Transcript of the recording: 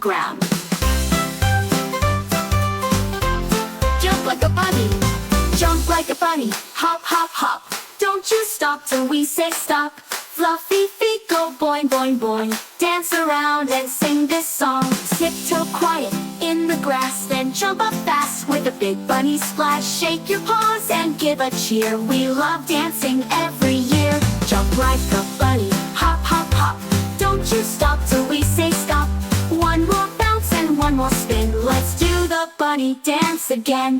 ground. Jump like a bunny, jump like a bunny, hop, hop, hop. Don't you stop till we say stop. Fluffy feet go boing, boing, boing. Dance around and sing this song. Tiptoe quiet in the grass, then jump up fast with a big bunny splash. Shake your paws and give a cheer. We love dancing every year. Jump like a bunny, hop, hop, hop. Don't you stop till we say stop. One more bounce and one more spin. Let's do the bunny dance again.